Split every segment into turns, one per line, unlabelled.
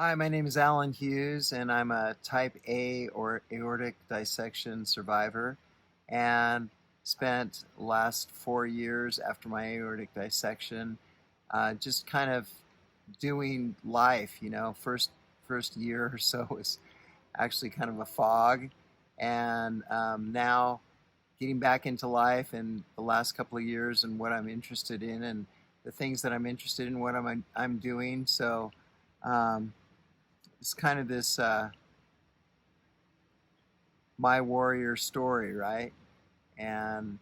Hi, my name is Alan Hughes, and I'm a type A or aortic dissection survivor, and spent the last 4 years after my aortic dissection just kind of doing life. First year or so was actually kind of a fog, and now getting back into life in the last couple of years and what I'm interested in and the things that I'm interested in, what I'm doing. So. Um, it's kind of this my warrior story, right? And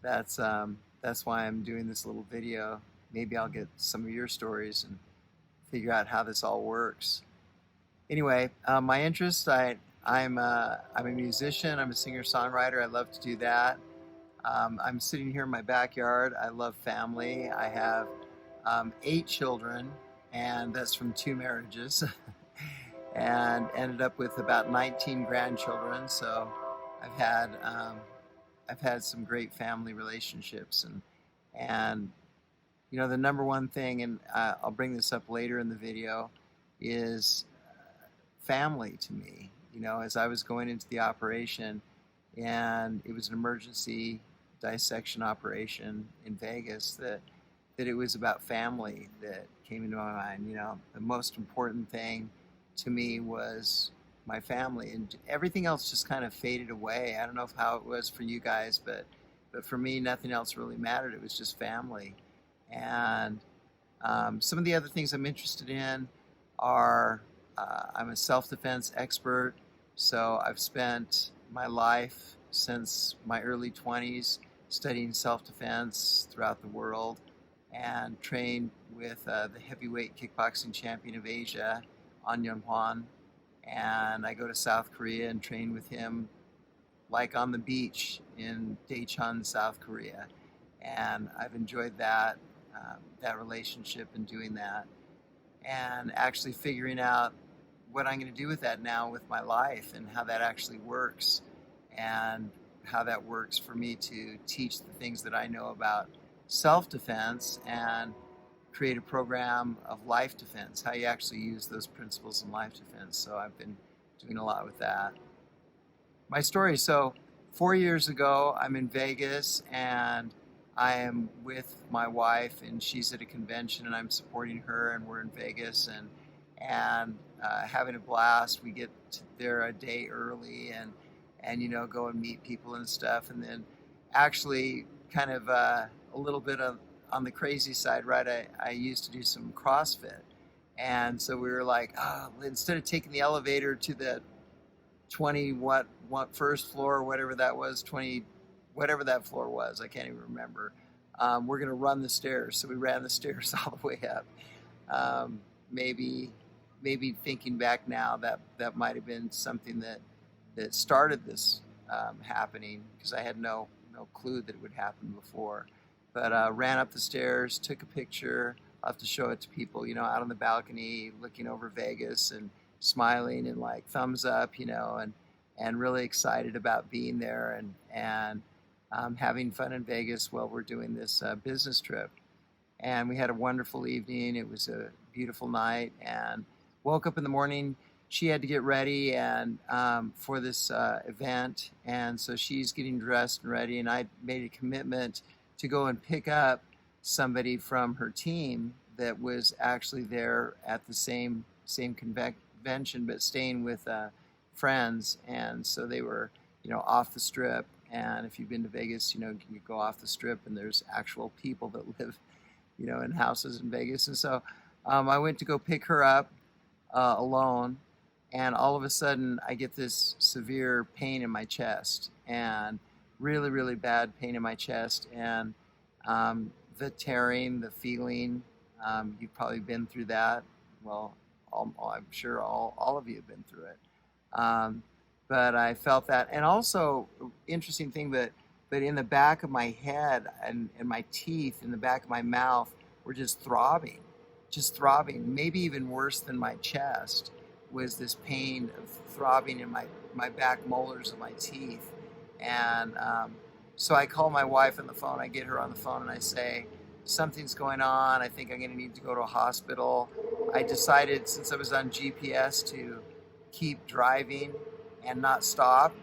that's why I'm doing this little video. Maybe I'll get some of your stories and figure out how this all works. Anyway, my interest, I'm a musician. I'm a singer-songwriter. I love to do that. I'm sitting here in my backyard. I love family. I have 8 children, and that's from 2 marriages. And ended up with about 19 grandchildren. So I've had um, I've had some great family relationships, and the number one thing, and I'll bring this up later in the video, is family to me. As I was going into the operation, and it was an emergency dissection operation in Vegas, that it was about family that came into my mind. The most important thing to me was my family, and everything else just kind of faded away. I don't know how it was for you guys, but for me, nothing else really mattered. It was just family. And some of the other things I'm interested in are I'm a self-defense expert, so I've spent my life since my early 20s studying self-defense throughout the world, and trained with the heavyweight kickboxing champion of Asia, An Hwan, and I go to South Korea and train with him, like on the beach in Daecheon, South Korea, and I've enjoyed that relationship and doing that, and actually figuring out what I'm going to do with that now with my life and how that actually works, and how that works for me to teach the things that I know about self-defense and create a program of life defense, how you actually use those principles in life defense. So I've been doing a lot with that. My story, so 4 years ago, I'm in Vegas, and I am with my wife, and she's at a convention, and I'm supporting her, and we're in Vegas, and having a blast. We get there a day early, and go and meet people and stuff, and then actually kind of a little bit of on the crazy side, right? I used to do some CrossFit, and so we were like, instead of taking the elevator to the 20 what first floor, whatever that was, 20 whatever that floor was, I can't even remember. We're gonna run the stairs, so we ran the stairs all the way up. Um, maybe thinking back now, that might have been something that started this happening, because I had no clue that it would happen before. But ran up the stairs, took a picture. I'll have to show it to people, out on the balcony, looking over Vegas and smiling and like thumbs up, and really excited about being there, and having fun in Vegas while we're doing this business trip. And we had a wonderful evening. It was a beautiful night, and woke up in the morning. She had to get ready and for this event, and so she's getting dressed and ready, and I made a commitment to go and pick up somebody from her team that was actually there at the same convention, but staying with friends. And so they were, off the strip. And if you've been to Vegas, you go off the strip, and there's actual people that live, in houses in Vegas. And so I went to go pick her up alone, and all of a sudden I get this severe pain in my chest, and really, really bad pain in my chest, and the tearing, the feeling, you've probably been through that. Well, I'm sure all of you have been through it. But I felt that, and also interesting thing, but in the back of my head and my teeth in the back of my mouth were just throbbing, maybe even worse than my chest was this pain of throbbing in my back molars of my teeth. And so I call my wife on the phone. I get her on the phone, and I say, something's going on. I think I'm going to need to go to a hospital. I decided, since I was on GPS, to keep driving and not stop,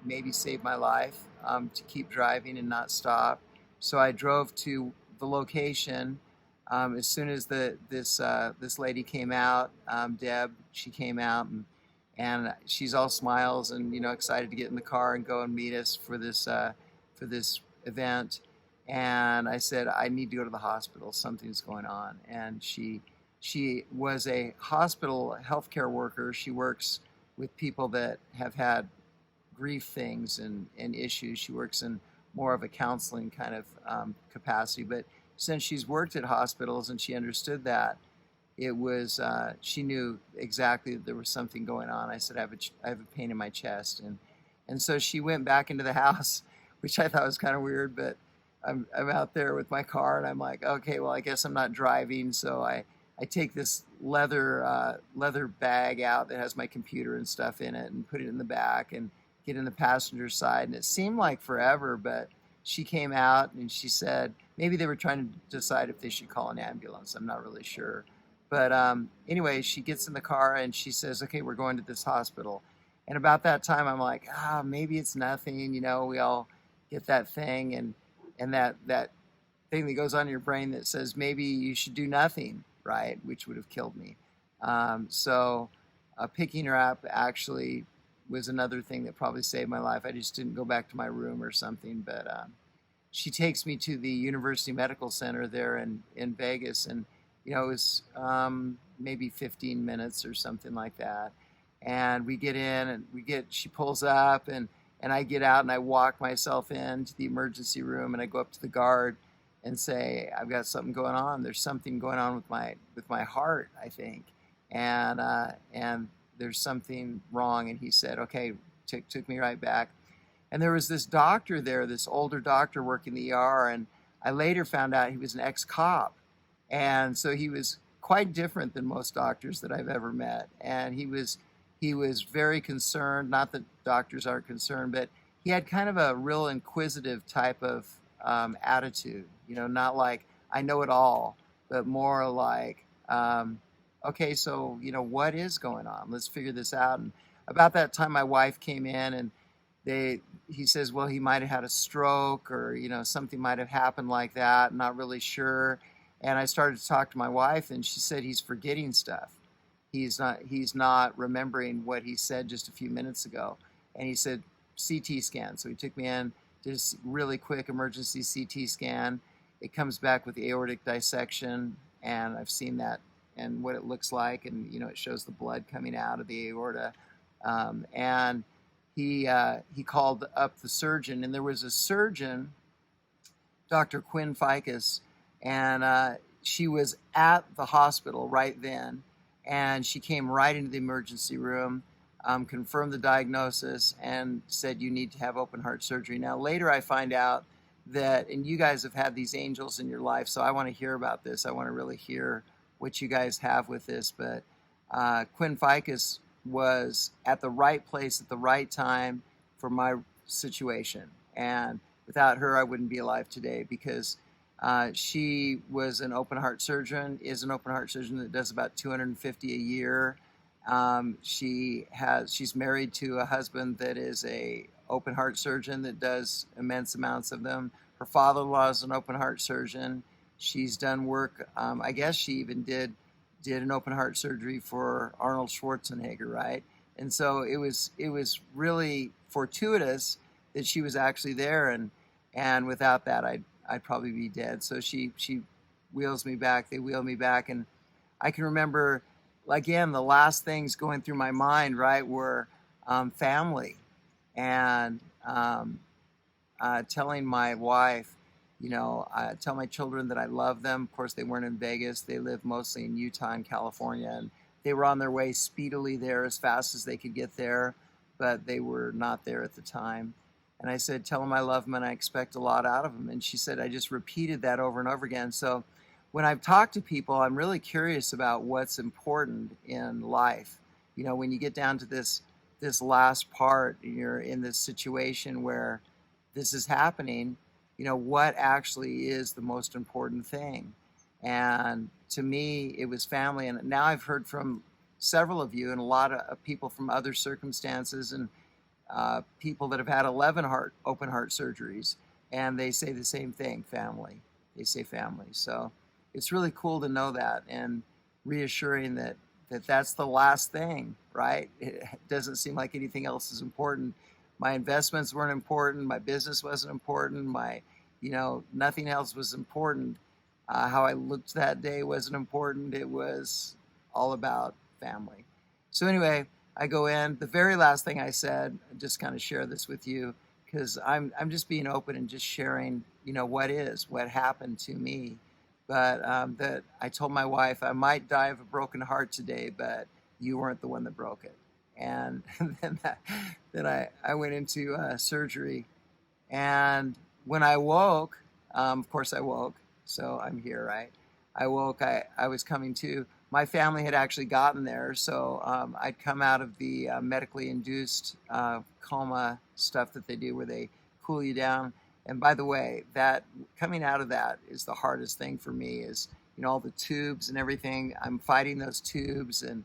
maybe save my life, to keep driving and not stop. So I drove to the location. As soon as this lady came out, Deb, she came out, and she's all smiles and excited to get in the car and go and meet us for this event. And I said, I need to go to the hospital. Something's going on. And she was a hospital healthcare worker. She works with people that have had grief things and issues. She works in more of a counseling kind of capacity. But since she's worked at hospitals and she understood that, it was she knew exactly that there was something going on. I said, I have a pain in my chest, and so she went back into the house, which I thought was kind of weird. But I'm out there with my car, and I'm like, okay, well, I guess I'm not driving, so I take this leather bag out that has my computer and stuff in it, and put it in the back and get in the passenger side. And it seemed like forever, but she came out and she said maybe they were trying to decide if they should call an ambulance. I'm not really sure. But anyway, she gets in the car and she says, okay, we're going to this hospital. And about that time, I'm like, maybe it's nothing. We all get that thing, and that thing that goes on in your brain that says maybe you should do nothing, right? Which would have killed me. So picking her up actually was another thing that probably saved my life. I just didn't go back to my room or something. But she takes me to the University Medical Center there in Vegas, and it was maybe 15 minutes or something like that. And we get in, and she pulls up, and I get out, and I walk myself into the emergency room, and I go up to the guard and say, I've got something going on. There's something going on with my heart, I think. And there's something wrong. And he said, okay, took me right back. And there was this doctor there, this older doctor working the ER, and I later found out he was an ex-cop. And so he was quite different than most doctors that I've ever met. And he was very concerned, not that doctors aren't concerned, but he had kind of a real inquisitive type of attitude, not like, I know it all, but more like, okay, so, what is going on? Let's figure this out. And about that time, my wife came in, and he says, well, he might have had a stroke, or, something might have happened like that. Not really sure. And I started to talk to my wife, and she said he's forgetting stuff. He's not remembering what he said just a few minutes ago. And he said CT scan. So he took me in, did a really quick emergency CT scan. It comes back with aortic dissection, and I've seen that and what it looks like, and it shows the blood coming out of the aorta. And he called up the surgeon, and there was a surgeon, Dr. Quinn Ficus, and she was at the hospital right then, and she came right into the emergency room, confirmed the diagnosis, and said, you need to have open heart surgery. Now, later I find out that, and you guys have had these angels in your life, so I want to hear about this. I want to really hear what you guys have with this. But Quinn Ficus was at the right place at the right time for my situation. And without her, I wouldn't be alive today, because she was an open heart surgeon, is an open heart surgeon that does about $250 a year. She's married to a husband that is a open heart surgeon that does immense amounts of them. Her father-in-law is an open heart surgeon. She's done work. I guess she even did an open heart surgery for Arnold Schwarzenegger, right? And so it was really fortuitous that she was actually there, and without that, I'd probably be dead. So she wheels me back. They wheel me back, and I can remember, again, the last things going through my mind, right, were family, and telling my wife, tell my children that I love them. Of course, they weren't in Vegas. They lived mostly in Utah and California, and they were on their way speedily there as fast as they could get there, but they were not there at the time. And I said, tell them I love them and I expect a lot out of them. And she said, I just repeated that over and over again. So when I've talked to people, I'm really curious about what's important in life. When you get down to this last part, you're in this situation where this is happening, what actually is the most important thing. And to me, it was family. And now I've heard from several of you and a lot of people from other circumstances, and people that have had 11 open heart surgeries, and they say the same thing: family. They say family. So it's really cool to know that, and reassuring that that's the last thing, right? It doesn't seem like anything else is important. My investments weren't important. My business wasn't important. Nothing else was important. How I looked that day wasn't important. It was all about family. So anyway, I go in. The very last thing I said, I just kind of share this with you because I'm just being open and just sharing, what happened to me. But that I told my wife I might die of a broken heart today, but you weren't the one that broke it. And then I went into surgery, and when I woke, of course I woke, so I'm here, right? I woke, I was coming to. My family had actually gotten there, so I'd come out of the medically induced coma stuff that they do where they cool you down. And by the way, that coming out of that is the hardest thing for me, is all the tubes and everything. I'm fighting those tubes and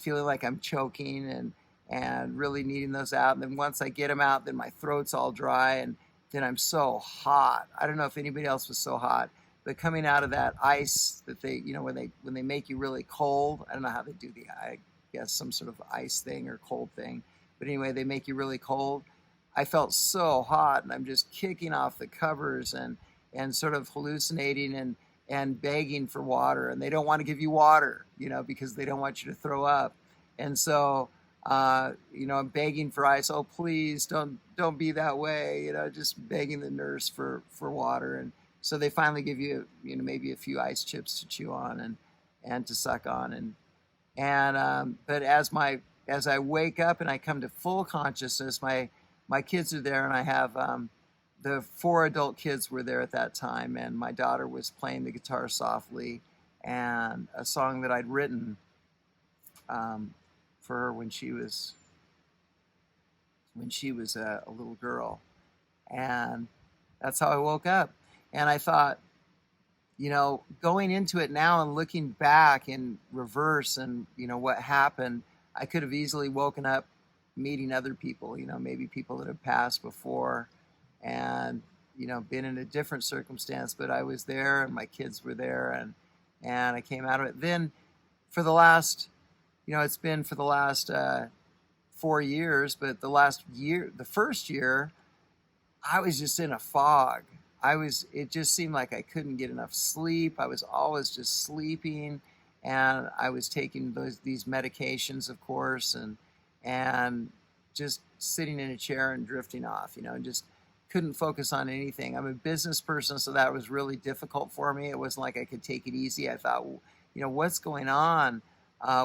feeling like I'm choking and really needing those out. And then once I get them out, then my throat's all dry, and then I'm so hot. I don't know if anybody else was so hot, but coming out of that ice that they, when they make you really cold, I don't know how they do I guess some sort of ice thing or cold thing. But anyway, they make you really cold. I felt so hot, and I'm just kicking off the covers and sort of hallucinating and begging for water. And they don't want to give you water, because they don't want you to throw up. And so, I'm begging for ice. Oh, please don't be that way. Just begging the nurse for water. And so they finally give you, maybe a few ice chips to chew on and to suck on. But as I wake up and I come to full consciousness, my kids are there, and I have the 4 adult kids were there at that time, and my daughter was playing the guitar softly, and a song that I'd written for her when she was a little girl. And that's how I woke up. And I thought, going into it now and looking back in reverse and what happened, I could have easily woken up meeting other people, maybe people that have passed before, and been in a different circumstance. But I was there, and my kids were there, and I came out of it. Then for the last, it's been for the last 4 years, but the first year, I was just in a fog. It just seemed like I couldn't get enough sleep. I was always just sleeping, and I was taking these medications, of course, and just sitting in a chair and drifting off, and just couldn't focus on anything. I'm a business person, so that was really difficult for me. It wasn't like I could take it easy. I thought, what's going on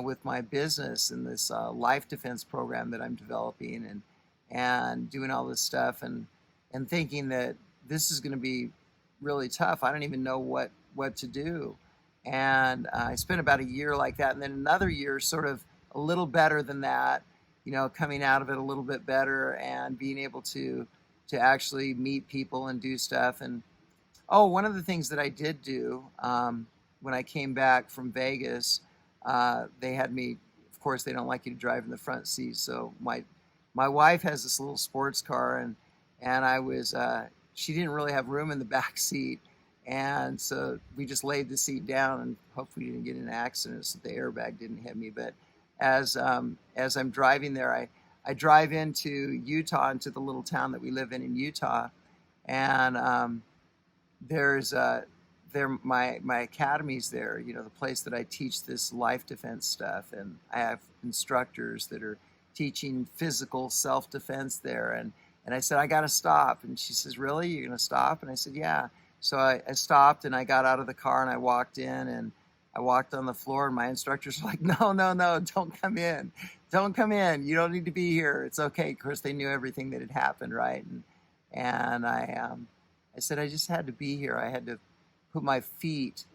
with my business and this life defense program that I'm developing, and doing all this stuff, and thinking that this is going to be really tough. I don't even know what to do. And I spent about a year like that, and then another year sort of a little better than that, coming out of it a little bit better, and being able to actually meet people and do stuff. And one of the things that I did do when I came back from Vegas, they had me, of course, they don't like you to drive in the front seat. So my wife has this little sports car, and I was, she didn't really have room in the back seat. And so we just laid the seat down, and hopefully didn't get in an accident so the airbag didn't hit me. But as I'm driving there, I drive into Utah, into the little town that we live in Utah, and there's my academy's there, the place that I teach this life defense stuff, and I have instructors that are teaching physical self-defense there, and I said, I got to stop. And she says, really, you're going to stop? And I said, yeah. So I stopped, and I got out of the car, and I walked in, and I walked on the floor, and my instructors were like, no, don't come in. Don't come in. You don't need to be here. It's okay. Of course, they knew everything that had happened, right? And I said, I just had to be here. I had to put my feet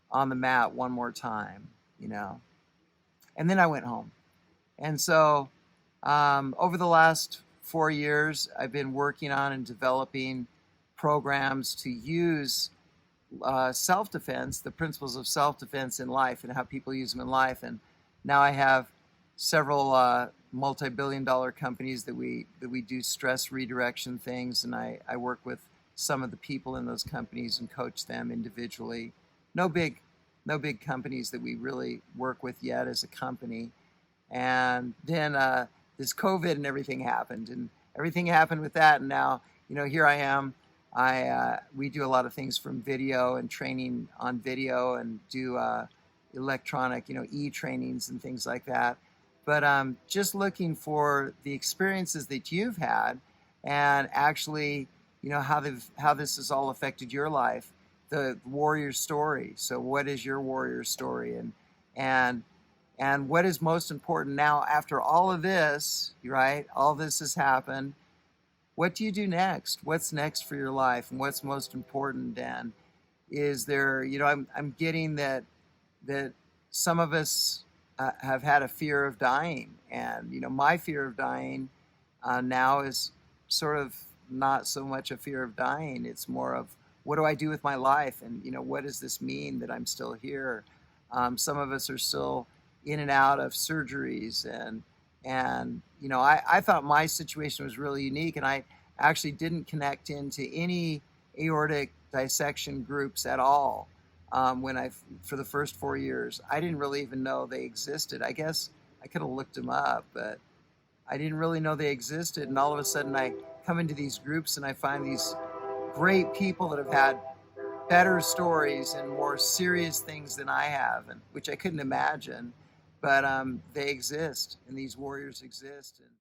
on the mat one more time, And then I went home. And so over the last 4 years, I've been working on and developing programs to use self-defense, the principles of self-defense in life and how people use them in life. And now I have several multi-billion-dollar companies that we do stress redirection things, and I work with some of the people in those companies and coach them individually. No big companies that we really work with yet as a company. And then this COVID and everything happened, with that. And now, here I am. We do a lot of things from video and training on video, and do electronic, e-trainings and things like that. But just looking for the experiences that you've had, and actually, how this has all affected your life, the warrior story. So what is your warrior story, and what is most important now after all of this, right? All this has happened. What do you do next? What's next for your life, and what's most important? And is there, I'm getting that some of us have had a fear of dying, and my fear of dying now is sort of not so much a fear of dying. It's more of, what do I do with my life, and what does this mean that I'm still here? Some of us are still in and out of surgeries, and I thought my situation was really unique, and I actually didn't connect into any aortic dissection groups at all. For the first 4 years, I didn't really even know they existed. I guess I could have looked them up, but I didn't really know they existed. And all of a sudden I come into these groups and I find these great people that have had better stories and more serious things than I have, and which I couldn't imagine. But they exist, and these warriors exist. And